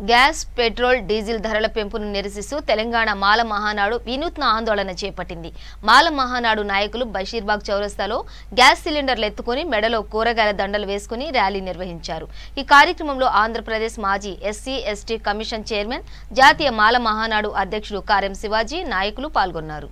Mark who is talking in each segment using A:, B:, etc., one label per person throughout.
A: Gas, petrol, diesel ధరల పెంపును నిరసిస్తూ తెలంగాణ మాల మహానాడు వినూత్న ఆందోళన చేపట్టింది. మాల మహానాడు నాయకులు బషీర్బాగ్ చౌరస్తాలో గ్యాస్ సిలిండర్లు ఎత్తుకుని మెడలో కూరగాయల దండలు వేసుకుని ర్యాలీ నిర్వహించారు. ఈ కార్యక్రమంలో ఆంధ్రప్రదేశ్ మాజీ ఎస్సీ, ఎస్టీ కమిషన్ చైర్మన్, జాతీయ మాల మహానాడు అధ్యక్షుడు కారెం శివాజీ నాయకులు పాల్గొన్నారు.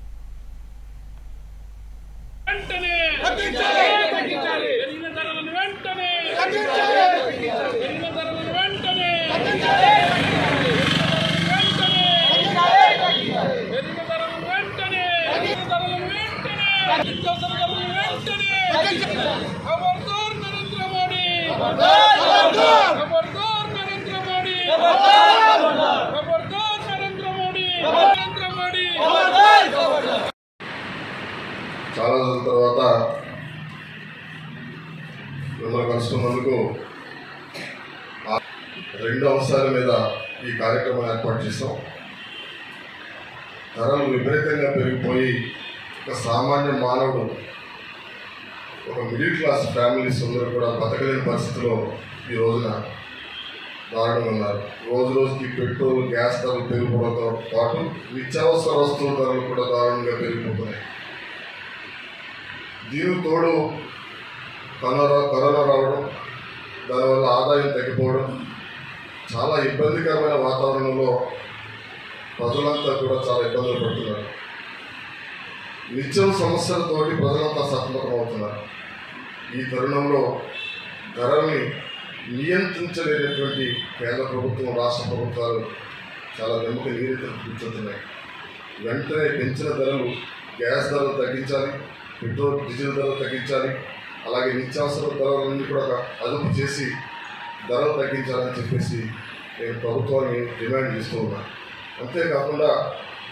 B: చాలా రోజుల తర్వాత మిమ్మల్ని కలుసుకున్నందుకు రెండు అంశాల మీద ఈ కార్యక్రమం ఏర్పాటు చేస్తాం. ధరలు విపరీతంగా పెరిగిపోయి ఒక సామాన్య మానవుడు, ఒక మిడిల్ క్లాస్ ఫ్యామిలీస్ అందరూ కూడా బతకలేని పరిస్థితిలో ఈ రోజున దారుణంగా ఉన్నారు. రోజు రోజుకి పెట్రోల్, గ్యాస్ ధరలు పెరిగిపోవడంతో పాటు నిత్యావసర వస్తువుల ధరలు కూడా దారుణంగా పెరిగిపోతున్నాయి. దీనికి తోడు కరోనా రావడం, దానివల్ల ఆదాయం తగ్గిపోవడం, చాలా ఇబ్బందికరమైన వాతావరణంలో ప్రజలంతా కూడా చాలా ఇబ్బందులు పడుతున్నారు. నిత్యం సమస్యలతోటి ప్రజలంతా సతమతమవుతున్నారు. ఈ తరుణంలో ధరల్ని నియంత్రించలేనటువంటి కేంద్ర ప్రభుత్వం, రాష్ట్ర ప్రభుత్వాలు చాలా వెనుక కూర్చుంటున్నాయి. వెంటనే పెంచిన ధరలు, గ్యాస్ ధరలు తగ్గించాలి, పెట్రోల్, డీజిల్ ధరలు తగ్గించాలి, అలాగే నిత్యావసర ధరలన్నీ కూడా అదుపు చేసి ధరలు తగ్గించాలని చెప్పేసి నేను ప్రభుత్వాన్ని డిమాండ్ చేస్తూ ఉన్నాను. అంతేకాకుండా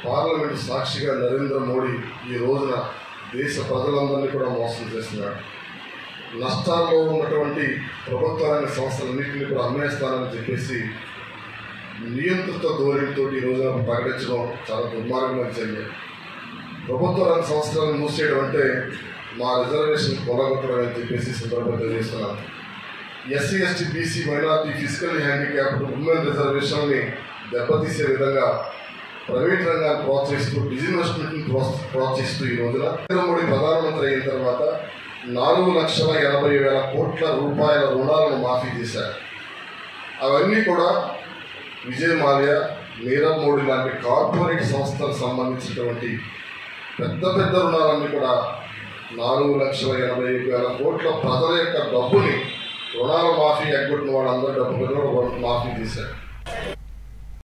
B: పార్లమెంటు సాక్షిగా నరేంద్ర మోడీ ఈ రోజున దేశ ప్రజలందరినీ కూడా మోసం చేస్తున్నాడు. నష్టాల్లో ఉన్నటువంటి ప్రభుత్వ రంగ సంస్థలన్నింటినీ కూడా అమ్మేస్తానని చెప్పేసి నియంత్రిత ధోరణితో ఈ రోజున ప్రకటించడం చాలా దుర్మార్గమైన చర్య. ప్రభుత్వ రంగ సంస్థలను మూసేయడం అంటే మా రిజర్వేషన్ కొలగొట్టడం అని చెప్పేసి సందర్భంగా తెలియజేస్తున్నాను. SC, ST, BC, minority, physically handicapped women రిజర్వేషన్ని దెబ్బతీసే విధంగా ప్రైవేట్ రంగాన్ని ప్రోత్సహిస్తూ, డిజిన్వెస్ట్మెంట్ని ప్రోత్సహిస్తూ ఈ రోజున నరేంద్ర మోడీ ప్రధానమంత్రి అయిన తర్వాత 4,80,000 కోట్ల రూపాయల రుణాలను మాఫీ చేశారు. అవన్నీ కూడా విజయ్ మాల్యా, నీరవ్ మోడీ లాంటి కార్పొరేట్ సంస్థలకు సంబంధించినటువంటి పెద్ద పెద్ద రుణాలన్నీ కూడా 4,80,000 కోట్ల ప్రజల యొక్క డబ్బుని రుణాల మాఫీ ఎగ్గొట్టిన వాళ్ళందరూ డబ్బు మాఫీ చేశారు.